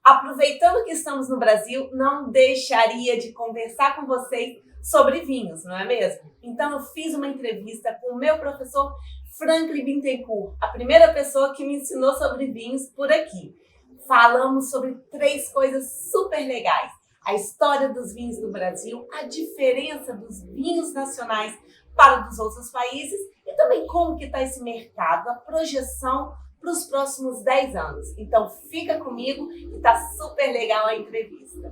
Aproveitando que estamos no Brasil, não deixaria de conversar com vocês sobre vinhos, não é mesmo? Então eu fiz uma entrevista com o meu professor Franklin Bittencourt, a primeira pessoa que me ensinou sobre vinhos por aqui. Falamos sobre 3 coisas super legais: a história dos vinhos do Brasil, a diferença dos vinhos nacionais para dos outros países e também como que está esse mercado, a projeção para os próximos 10 anos. Então fica comigo que está super legal a entrevista.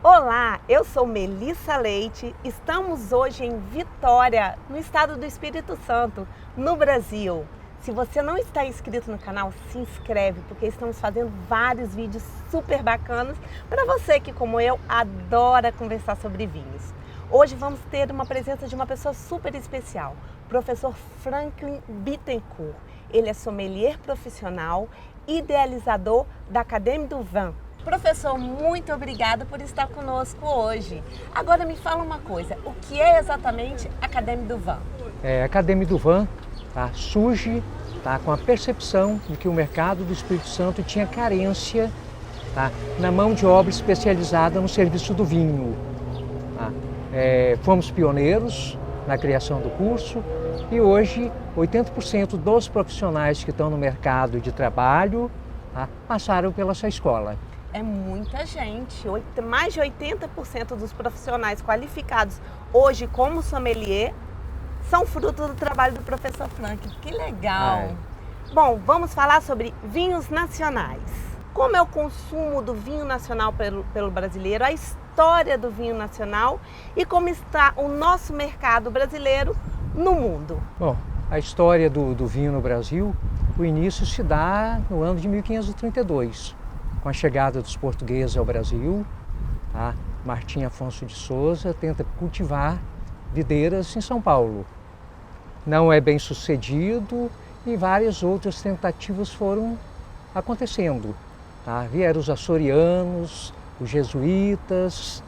Olá, eu sou Melissa Leite, estamos hoje em Vitória, no estado do Espírito Santo, no Brasil. Se você não está inscrito no canal, se inscreve, porque estamos fazendo vários vídeos super bacanas para você que, como eu, adora conversar sobre vinhos. Hoje vamos ter uma presença de uma pessoa super especial, o professor Franklin Bittencourt. Ele é sommelier profissional, idealizador da Académie du Vin. Professor, muito obrigada por estar conosco hoje. Agora me fala uma coisa, o que é exatamente a Académie du Vin? A Académie du Vin surge com a percepção de que o mercado do Espírito Santo tinha carência na mão de obra especializada no serviço do vinho. Fomos pioneiros na criação do curso e hoje 80% dos profissionais que estão no mercado de trabalho passaram pela essa escola. É muita gente, mais de 80% dos profissionais qualificados hoje como sommelier são fruto do trabalho do professor Franklin. Que legal! Bom, vamos falar sobre vinhos nacionais. Como é o consumo do vinho nacional pelo brasileiro, a história do vinho nacional e como está o nosso mercado brasileiro no mundo? Bom, a história do vinho no Brasil, o início se dá no ano de 1532, com a chegada dos portugueses ao Brasil. Martim Afonso de Souza tenta cultivar videiras em São Paulo. Não é bem sucedido e várias outras tentativas foram acontecendo. Vieram os açorianos, os jesuítas.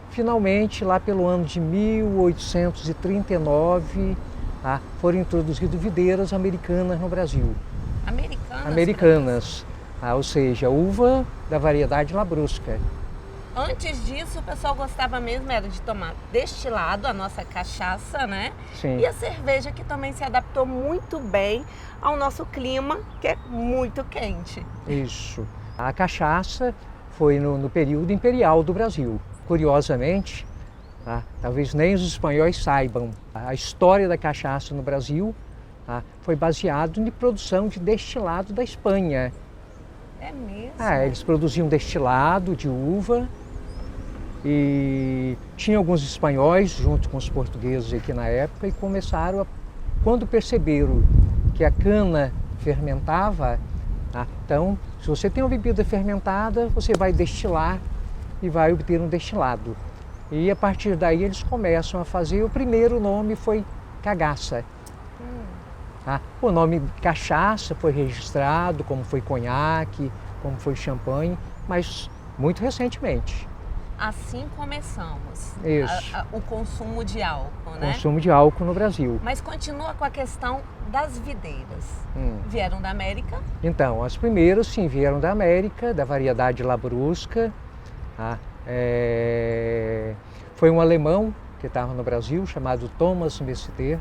Finalmente, lá pelo ano de 1839, foram introduzidas videiras americanas no Brasil. Americanas, ou seja, uva da variedade Labrusca. Antes disso, o pessoal gostava mesmo era de tomar destilado, a nossa cachaça, né? Sim. E a cerveja, que também se adaptou muito bem ao nosso clima, que é muito quente. Isso. A cachaça foi no período imperial do Brasil. Curiosamente, talvez nem os espanhóis saibam, a história da cachaça no Brasil foi baseado em produção de destilado da Espanha. É mesmo? Eles produziam destilado de uva e tinha alguns espanhóis junto com os portugueses aqui na época e começaram quando perceberam que a cana fermentava, então se você tem uma bebida fermentada, você vai destilar e vai obter um destilado. E a partir daí eles começam a fazer, o primeiro nome foi cagaça. O nome cachaça foi registrado, como foi conhaque, como foi champanhe, mas muito recentemente. Assim começamos. Isso. O consumo de álcool, né? Consumo de álcool no Brasil. Mas continua com a questão das videiras. Vieram da América? Então, as primeiras sim vieram da América, da variedade Labrusca. Foi um alemão que estava no Brasil, chamado Thomas Messier.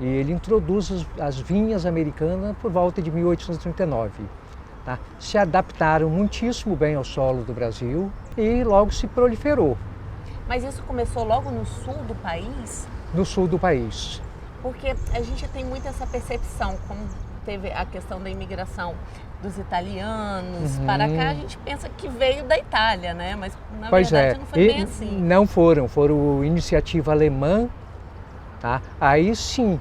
E ele introduz as vinhas americanas por volta de 1839. Se adaptaram muitíssimo bem ao solo do Brasil e logo se proliferou. Mas isso começou logo no sul do país? No sul do país. Porque a gente tem muito essa percepção, como teve a questão da imigração dos italianos para cá, a gente pensa que veio da Itália, né? Mas na verdade não foi bem assim. Não foram iniciativa alemã. Aí sim,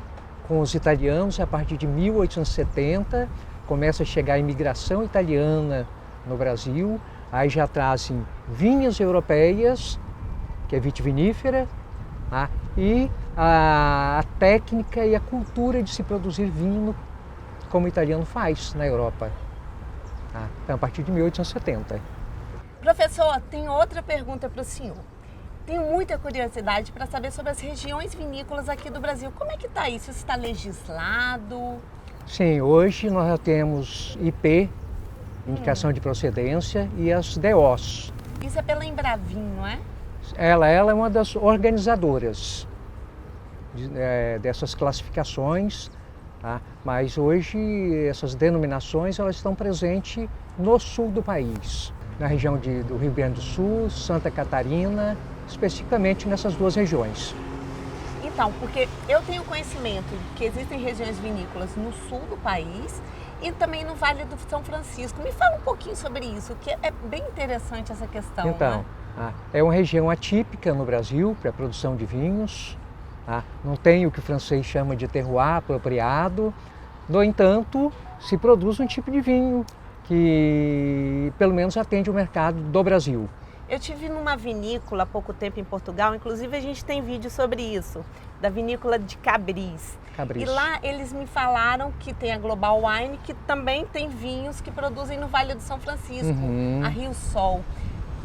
com os italianos, a partir de 1870, começa a chegar a imigração italiana no Brasil, aí já trazem vinhas europeias, que é vitivinífera, e a técnica e a cultura de se produzir vinho como o italiano faz na Europa. Então, a partir de 1870. Professor, tem outra pergunta para o senhor. Tenho muita curiosidade para saber sobre as regiões vinícolas aqui do Brasil. Como é que está isso? Isso está legislado? Sim, hoje nós já temos IP, indicação de procedência, e as DOs. Isso é pela Embravin, não é? Ela é uma das organizadoras dessas classificações, tá? Mas hoje essas denominações elas estão presentes no sul do país, na região do Rio Grande do Sul, Santa Catarina, especificamente nessas duas regiões. Então, porque eu tenho conhecimento de que existem regiões vinícolas no sul do país e também no Vale do São Francisco. Me fala um pouquinho sobre isso, que é bem interessante essa questão. Então, né? É uma região atípica no Brasil para a produção de vinhos. Tá? Não tem o que o francês chama de terroir apropriado. No entanto, se produz um tipo de vinho que pelo menos atende o mercado do Brasil. Eu tive numa vinícola há pouco tempo em Portugal, inclusive a gente tem vídeo sobre isso, da vinícola de Cabris. E lá eles me falaram que tem a Global Wine, que também tem vinhos que produzem no Vale do São Francisco, a Rio Sol.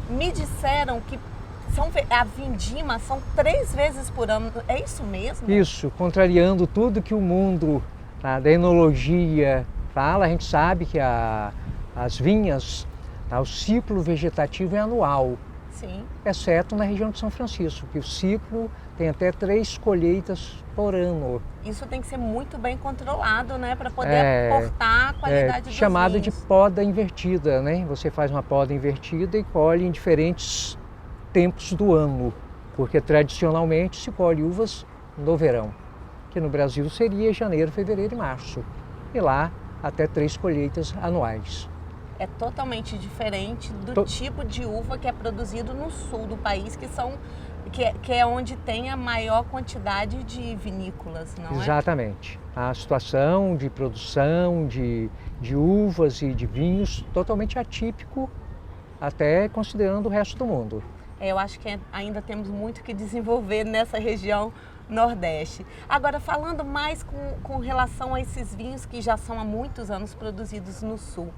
Me disseram que a vindima são 3 vezes por ano, é isso mesmo? Isso, contrariando tudo que o mundo da enologia fala, a gente sabe que as vinhas, o ciclo vegetativo é anual. Sim. Exceto na região de São Francisco, que o ciclo tem até 3 colheitas por ano. Isso tem que ser muito bem controlado, né, para poder aportar a qualidade dos chamado vinhos. de poda invertida, né? Você faz uma poda invertida e colhe em diferentes tempos do ano, porque tradicionalmente se colhe uvas no verão, que no Brasil seria janeiro, fevereiro e março, e lá até 3 colheitas anuais. É totalmente diferente do tipo de uva que é produzido no sul do país, que é onde tem a maior quantidade de vinícolas, não é? Exatamente. A situação de produção de uvas e de vinhos totalmente atípico, até considerando o resto do mundo. Eu acho que ainda temos muito que desenvolver nessa região Nordeste. Agora, falando mais com relação a esses vinhos que já são há muitos anos produzidos no Sul,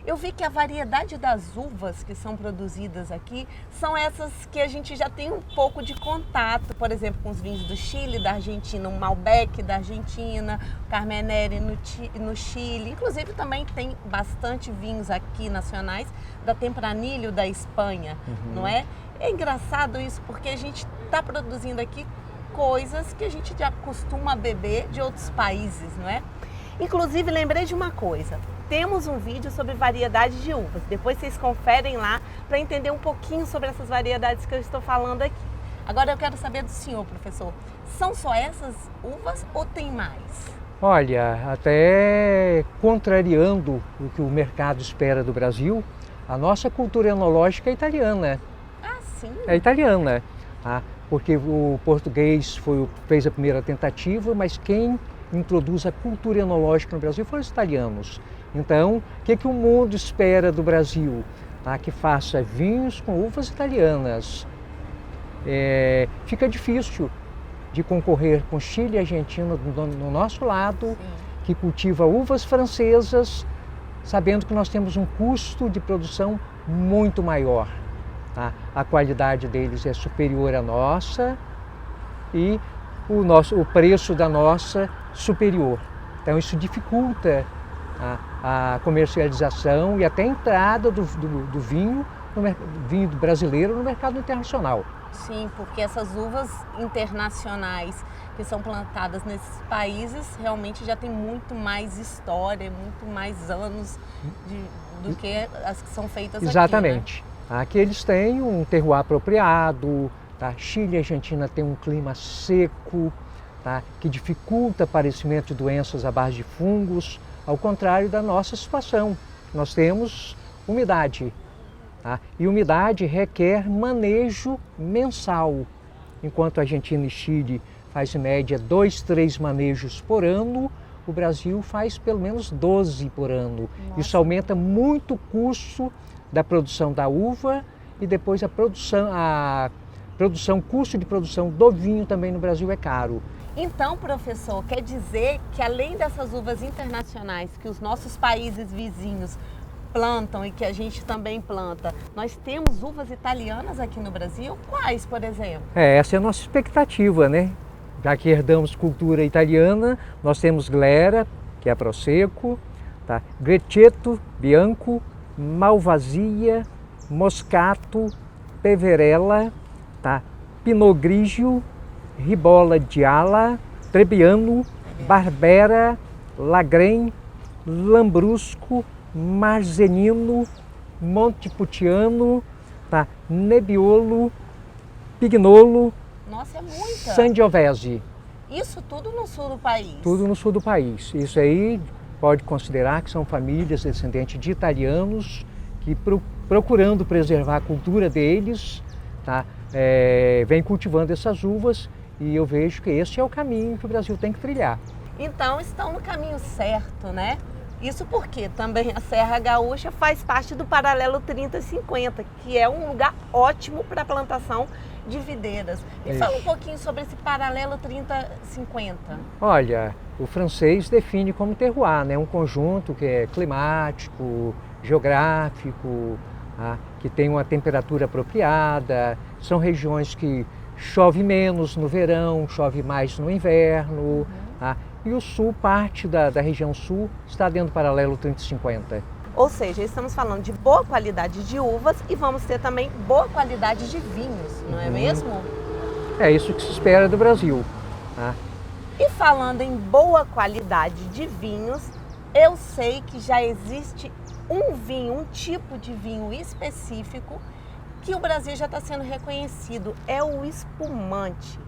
eu vi que a variedade das uvas que são produzidas aqui são essas que a gente já tem um pouco de contato, por exemplo, com os vinhos do Chile, da Argentina, o Malbec da Argentina, o Carmenere no Chile, inclusive também tem bastante vinhos aqui nacionais da Tempranillo da Espanha, não é? É engraçado isso porque a gente está produzindo aqui coisas que a gente já costuma beber de outros países, não é? Inclusive, lembrei de uma coisa. Temos um vídeo sobre variedade de uvas. Depois vocês conferem lá para entender um pouquinho sobre essas variedades que eu estou falando aqui. Agora eu quero saber do senhor, professor. São só essas uvas ou tem mais? Olha, até contrariando o que o mercado espera do Brasil, a nossa cultura enológica é italiana. Ah, sim? É italiana, tá? Porque o português fez a primeira tentativa, mas quem introduz a cultura enológica no Brasil foram os italianos. Então, o que o mundo espera do Brasil? Tá? Que faça vinhos com uvas italianas. Fica difícil de concorrer com Chile e Argentina no nosso lado, sim, que cultiva uvas francesas, sabendo que nós temos um custo de produção muito maior. Tá? A qualidade deles é superior à nossa e o preço da nossa superior. Então isso dificulta a comercialização e até a entrada do vinho brasileiro no mercado internacional. Sim, porque essas uvas internacionais que são plantadas nesses países realmente já tem muito mais história, muito mais anos do que as que são feitas aqui. Exatamente. Né? Aqui eles têm um terroir apropriado, tá? Chile e Argentina têm um clima seco, tá? Que dificulta o aparecimento de doenças à base de fungos, ao contrário da nossa situação. Nós temos umidade. Tá? E umidade requer manejo mensal, enquanto a Argentina e Chile faz em média 2, 3 manejos por ano, o Brasil faz pelo menos 12 por ano. Nossa. Isso aumenta muito o custo da produção da uva e depois custo de produção do vinho também no Brasil é caro. Então, professor, quer dizer que além dessas uvas internacionais que os nossos países vizinhos plantam e que a gente também planta. Nós temos uvas italianas aqui no Brasil? Quais, por exemplo? Essa é a nossa expectativa, né? Já que herdamos cultura italiana, nós temos Glera, que é Prosecco, tá? Grechetto, Bianco, Malvasia, Moscato, Peverella, tá? Pinot Grigio, Ribolla Gialla, Trebbiano, Barbera, Lagren, Lambrusco, Marzenino, Montepulciano, tá? Nebbiolo, Pignolo, Nossa, é muita! Sangiovese. Isso tudo no sul do país? Tudo no sul do país. Isso aí pode considerar que são famílias descendentes de italianos que procurando preservar a cultura deles, tá? Vem cultivando essas uvas e eu vejo que esse é o caminho que o Brasil tem que trilhar. Então estão no caminho certo, né? Isso porque também a Serra Gaúcha faz parte do Paralelo 3050, que é um lugar ótimo para a plantação de videiras. Me fala um pouquinho sobre esse Paralelo 3050. Olha, o francês define como terroir, né? Um conjunto que é climático, geográfico, tá? Que tem uma temperatura apropriada, são regiões que chove menos no verão, chove mais no inverno, tá? E o sul, parte da região sul, está dentro do Paralelo 3050. Ou seja, estamos falando de boa qualidade de uvas e vamos ter também boa qualidade de vinhos, não é mesmo? É isso que se espera do Brasil, tá? E falando em boa qualidade de vinhos, eu sei que já existe um vinho, um tipo de vinho específico que o Brasil já está sendo reconhecido, é o espumante.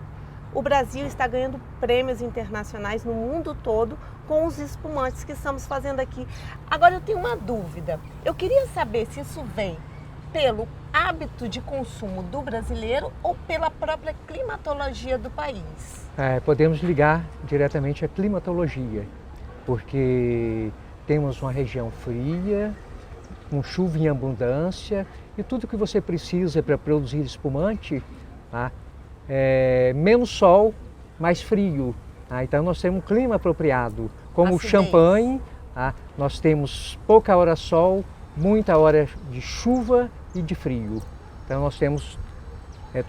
O Brasil está ganhando prêmios internacionais no mundo todo com os espumantes que estamos fazendo aqui. Agora eu tenho uma dúvida. Eu queria saber se isso vem pelo hábito de consumo do brasileiro ou pela própria climatologia do país. Podemos ligar diretamente à climatologia, porque temos uma região fria, com chuva em abundância e tudo que você precisa para produzir espumante, tá? Menos sol, mais frio. Tá? Então nós temos um clima apropriado. Como o champanhe, tá? Nós temos pouca hora sol, muita hora de chuva e de frio. Então nós temos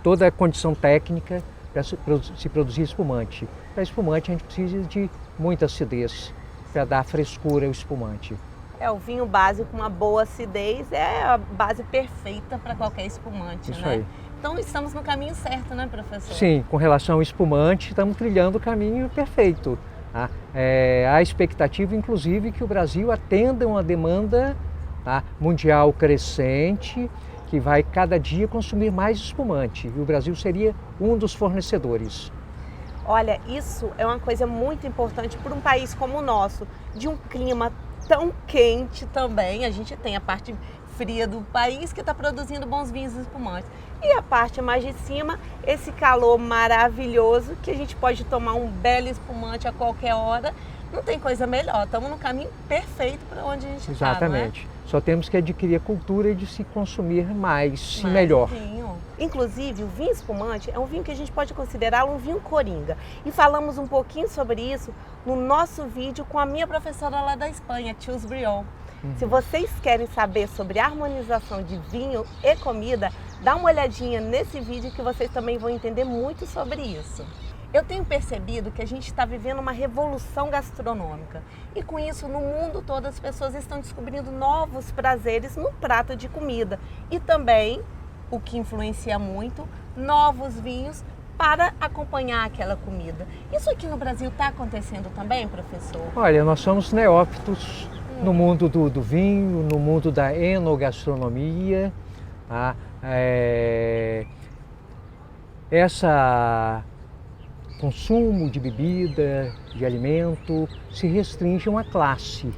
toda a condição técnica para se produzir espumante. Para espumante a gente precisa de muita acidez para dar frescura ao espumante. O vinho básico com uma boa acidez é a base perfeita para qualquer espumante, Isso né? aí. Então estamos no caminho certo, né, professor? Sim, com relação ao espumante, estamos trilhando o caminho perfeito. Tá? Há expectativa, inclusive, que o Brasil atenda uma demanda, tá, mundial crescente, que vai cada dia consumir mais espumante. E o Brasil seria um dos fornecedores. Olha, isso é uma coisa muito importante para um país como o nosso, de um clima tão quente também. A gente tem a parte fria do país que está produzindo bons vinhos espumantes. E a parte mais de cima, esse calor maravilhoso que a gente pode tomar um belo espumante a qualquer hora. Não tem coisa melhor, estamos no caminho perfeito para onde a gente está. Exatamente. Não é? Só temos que adquirir a cultura de se consumir mais e melhor. Vinho. Inclusive, o vinho espumante é um vinho que a gente pode considerá-lo um vinho coringa. E falamos um pouquinho sobre isso no nosso vídeo com a minha professora lá da Espanha, Chus Brion. Se vocês querem saber sobre a harmonização de vinho e comida, dá uma olhadinha nesse vídeo que vocês também vão entender muito sobre isso. Eu tenho percebido que a gente está vivendo uma revolução gastronômica e com isso no mundo todo as pessoas estão descobrindo novos prazeres no prato de comida e também, o que influencia muito, novos vinhos para acompanhar aquela comida. Isso aqui no Brasil está acontecendo também, professor? Olha, nós somos neófitos no mundo do vinho, no mundo da enogastronomia. Tá? Essa consumo de bebida, de alimento, se restringe a uma classe,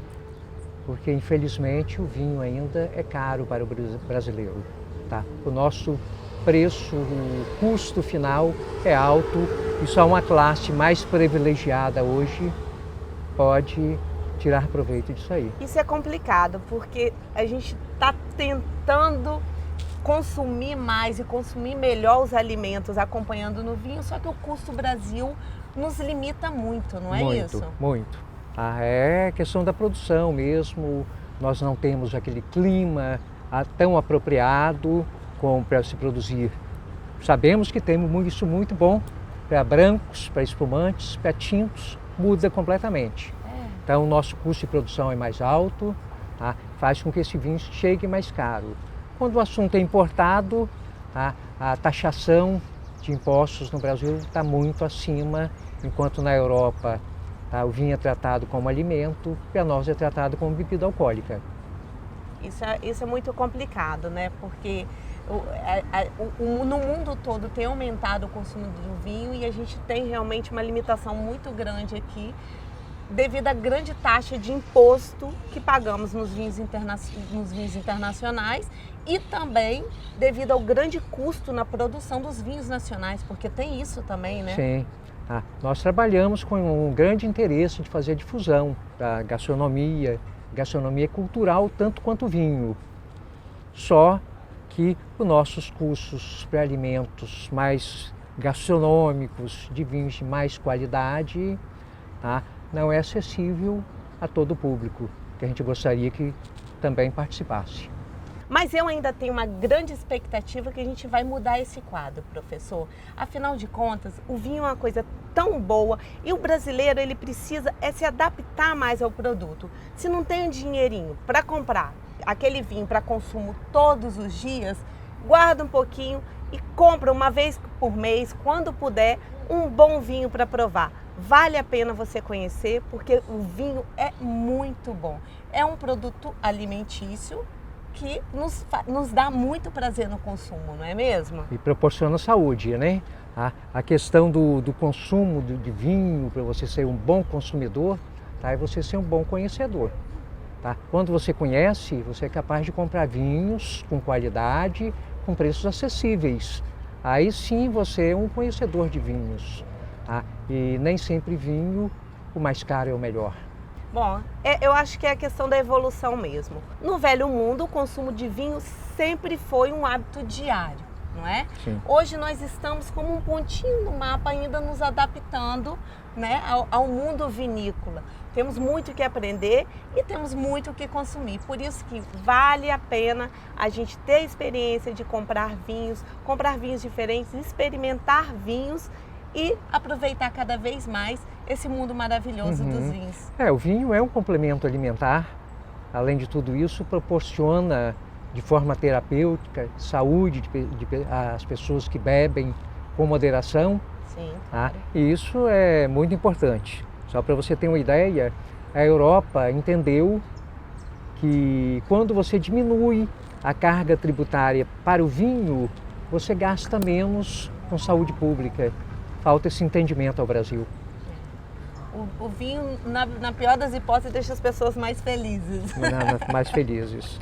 porque infelizmente o vinho ainda é caro para o brasileiro. Tá? O nosso preço, o custo final é alto e só uma classe mais privilegiada hoje pode tirar proveito disso aí. Isso é complicado, porque a gente está tentando consumir mais e consumir melhor os alimentos acompanhando no vinho, só que o custo Brasil nos limita muito, não é isso? Muito. É questão da produção mesmo, nós não temos aquele clima tão apropriado como para se produzir. Sabemos que temos isso muito bom para brancos, para espumantes, para tintos, muda completamente. Então o nosso custo de produção é mais alto, tá? Faz com que esse vinho chegue mais caro. Quando o assunto é importado, tá? A taxação de impostos no Brasil está muito acima, enquanto na Europa tá? O vinho é tratado como alimento, para nós é tratado como bebida alcoólica. Isso é muito complicado, né? Porque no mundo todo tem aumentado o consumo do vinho e a gente tem realmente uma limitação muito grande aqui devido à grande taxa de imposto que pagamos nos vinhos internacionais e também devido ao grande custo na produção dos vinhos nacionais, porque tem isso também, né? Sim. Nós trabalhamos com um grande interesse de fazer a difusão da gastronomia cultural tanto quanto o vinho. Só que os nossos custos para alimentos mais gastronômicos, de vinhos de mais qualidade, tá? Não é acessível a todo o público, que a gente gostaria que também participasse. Mas eu ainda tenho uma grande expectativa que a gente vai mudar esse quadro, professor. Afinal de contas, o vinho é uma coisa tão boa e o brasileiro ele precisa se adaptar mais ao produto. Se não tem um dinheirinho para comprar aquele vinho para consumo todos os dias, guarda um pouquinho e compra uma vez por mês, quando puder, um bom vinho para provar. Vale a pena você conhecer porque o vinho é muito bom. É um produto alimentício que nos dá muito prazer no consumo, não é mesmo? E proporciona saúde, né? A questão do consumo de vinho, para você ser um bom consumidor, tá? É você ser um bom conhecedor. Tá? Quando você conhece, você é capaz de comprar vinhos com qualidade, com preços acessíveis. Aí sim você é um conhecedor de vinhos. Tá? E nem sempre vinho, o mais caro é o melhor. Bom, eu acho que é a questão da evolução mesmo. No velho mundo, o consumo de vinho sempre foi um hábito diário, não é? Sim. Hoje nós estamos como um pontinho no mapa ainda nos adaptando, né, ao mundo vinícola. Temos muito o que aprender e temos muito o que consumir. Por isso que vale a pena a gente ter a experiência de comprar vinhos diferentes, experimentar vinhos e aproveitar cada vez mais esse mundo maravilhoso dos vinhos. O vinho é um complemento alimentar. Além de tudo isso, proporciona de forma terapêutica saúde às pessoas que bebem com moderação. Sim, tá? claro. E isso é muito importante. Só para você ter uma ideia, a Europa entendeu que quando você diminui a carga tributária para o vinho, você gasta menos com saúde pública. Falta esse entendimento ao Brasil. O vinho, na pior das hipóteses, deixa as pessoas mais felizes. Mais felizes.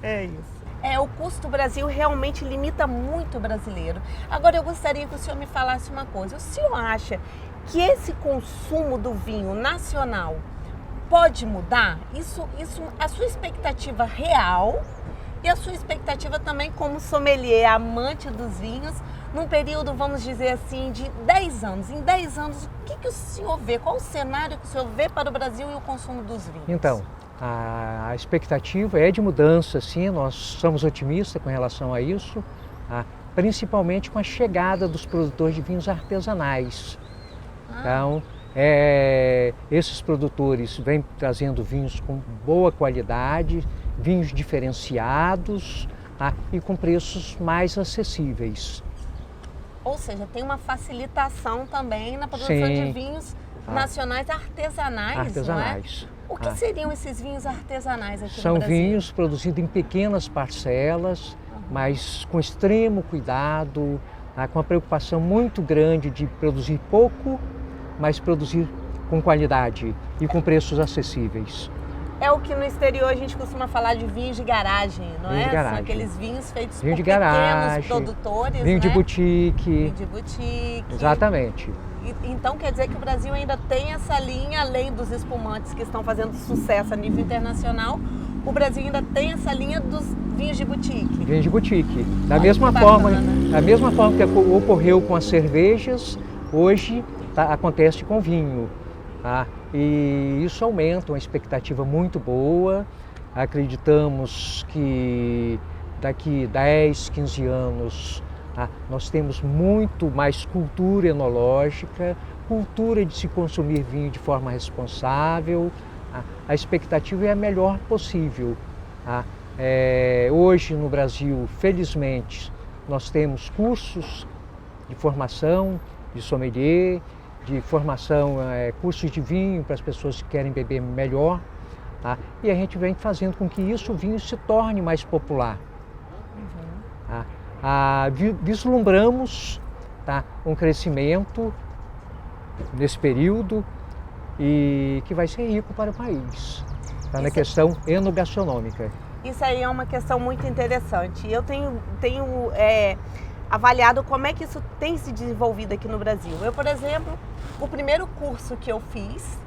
É isso. O custo do Brasil realmente limita muito o brasileiro. Agora, eu gostaria que o senhor me falasse uma coisa. O senhor acha que esse consumo do vinho nacional pode mudar? Isso, a sua expectativa real e a sua expectativa também como sommelier, amante dos vinhos, num período, vamos dizer assim, de 10 anos. Em 10 anos, o que o senhor vê? Qual o cenário que o senhor vê para o Brasil e o consumo dos vinhos? Então, a expectativa é de mudança, sim, nós somos otimistas com relação a isso, principalmente com a chegada dos produtores de vinhos artesanais. Então, esses produtores vêm trazendo vinhos com boa qualidade, vinhos diferenciados e com preços mais acessíveis. Ou seja, tem uma facilitação também na produção Sim. de vinhos nacionais artesanais, não é? O que seriam esses vinhos artesanais aqui no São Brasil? vinhos produzidos em pequenas parcelas, mas com extremo cuidado, com uma preocupação muito grande de produzir pouco, mas produzir com qualidade e com preços acessíveis. É o que no exterior a gente costuma falar de vinhos de garagem, não vinho é? De garagem. São aqueles vinhos feitos vinho por de garagem, pequenos produtores, vinho né? de boutique. Vinho de boutique. Exatamente. Então quer dizer que o Brasil ainda tem essa linha, além dos espumantes que estão fazendo sucesso a nível internacional, o Brasil ainda tem essa linha dos vinhos de boutique. Vinho de boutique. Da Olha mesma que forma que ocorreu com as cervejas, hoje acontece com o vinho. E isso aumenta uma expectativa muito boa acreditamos que daqui 10, 15 anos nós temos muito mais cultura enológica, cultura de se consumir vinho de forma responsável. A expectativa é a melhor possível. Hoje no Brasil, felizmente, nós temos cursos de formação de sommelier, de formação, cursos de vinho para as pessoas que querem beber melhor. E a gente vem fazendo com que o vinho se torne mais popular. Vislumbramos um crescimento nesse período e que vai ser rico para o país, na questão enogastronômica. Isso aí é uma questão muito interessante. Eu tenho avaliado como é que isso tem se desenvolvido aqui no Brasil. Eu, por exemplo, o primeiro curso que eu fiz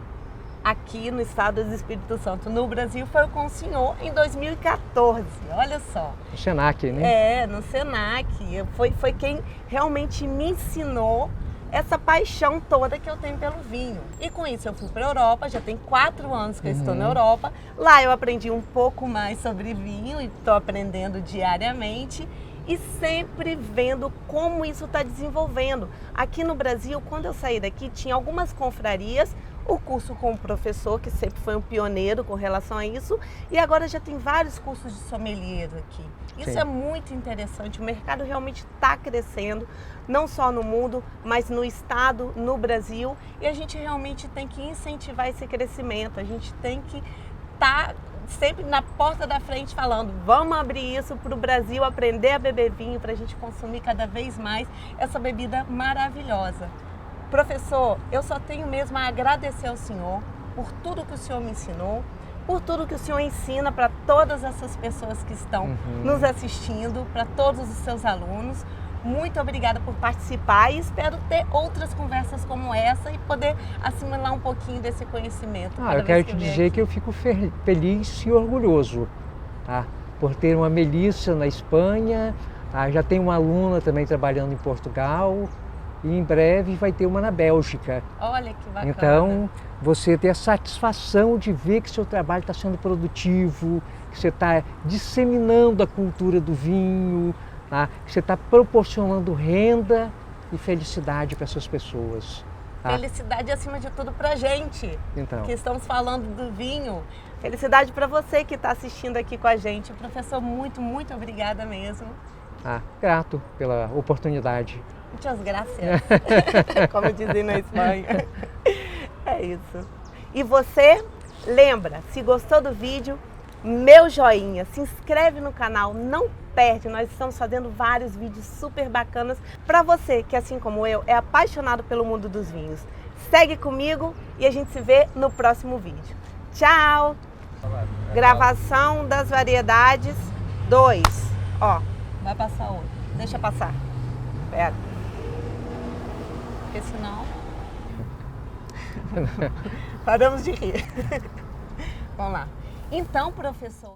aqui no estado do Espírito Santo, no Brasil, foi com o senhor em 2014, olha só. No Senac, né? No Senac. Foi quem realmente me ensinou essa paixão toda que eu tenho pelo vinho. E com isso eu fui para a Europa, já tem 4 anos que eu estou na Europa. Lá eu aprendi um pouco mais sobre vinho e estou aprendendo diariamente e sempre vendo como isso está desenvolvendo. Aqui no Brasil, quando eu saí daqui, tinha algumas confrarias, o curso com o professor, que sempre foi um pioneiro com relação a isso, e agora já tem vários cursos de sommelier aqui. Isso Sim. É muito interessante, o mercado realmente está crescendo, não só no mundo, mas no estado, no Brasil, e a gente realmente tem que incentivar esse crescimento, a gente tem que estar sempre na porta da frente falando, vamos abrir isso para o Brasil aprender a beber vinho, para a gente consumir cada vez mais essa bebida maravilhosa. Professor, eu só tenho mesmo a agradecer ao senhor por tudo que o senhor me ensinou, por tudo que o senhor ensina para todas essas pessoas que estão nos assistindo, para todos os seus alunos. Muito obrigada por participar e espero ter outras conversas como essa e poder assimilar um pouquinho desse conhecimento. Eu quero te dizer que eu fico feliz e orgulhoso por ter uma Melissa na Espanha, já tenho uma aluna também trabalhando em Portugal e em breve vai ter uma na Bélgica. Olha que bacana. Então, você ter a satisfação de ver que seu trabalho está sendo produtivo, que você está disseminando a cultura do vinho, que você está proporcionando renda e felicidade para essas pessoas. Felicidade acima de tudo para a gente, então, que estamos falando do vinho. Felicidade para você que está assistindo aqui com a gente. Professor, muito, muito obrigada mesmo. Grato pela oportunidade. Muitas graças, como dizem na Espanha. É isso. E você, lembra, se gostou do vídeo, meu joinha, se inscreve no canal, não perde, nós estamos fazendo vários vídeos super bacanas para você que, assim como eu, é apaixonado pelo mundo dos vinhos. Segue comigo e a gente se vê no próximo vídeo. Tchau! Gravação das variedades 2. Ó, vai passar outro. Deixa passar. Pera. Porque senão... Paramos de rir. Vamos lá. Então, professor...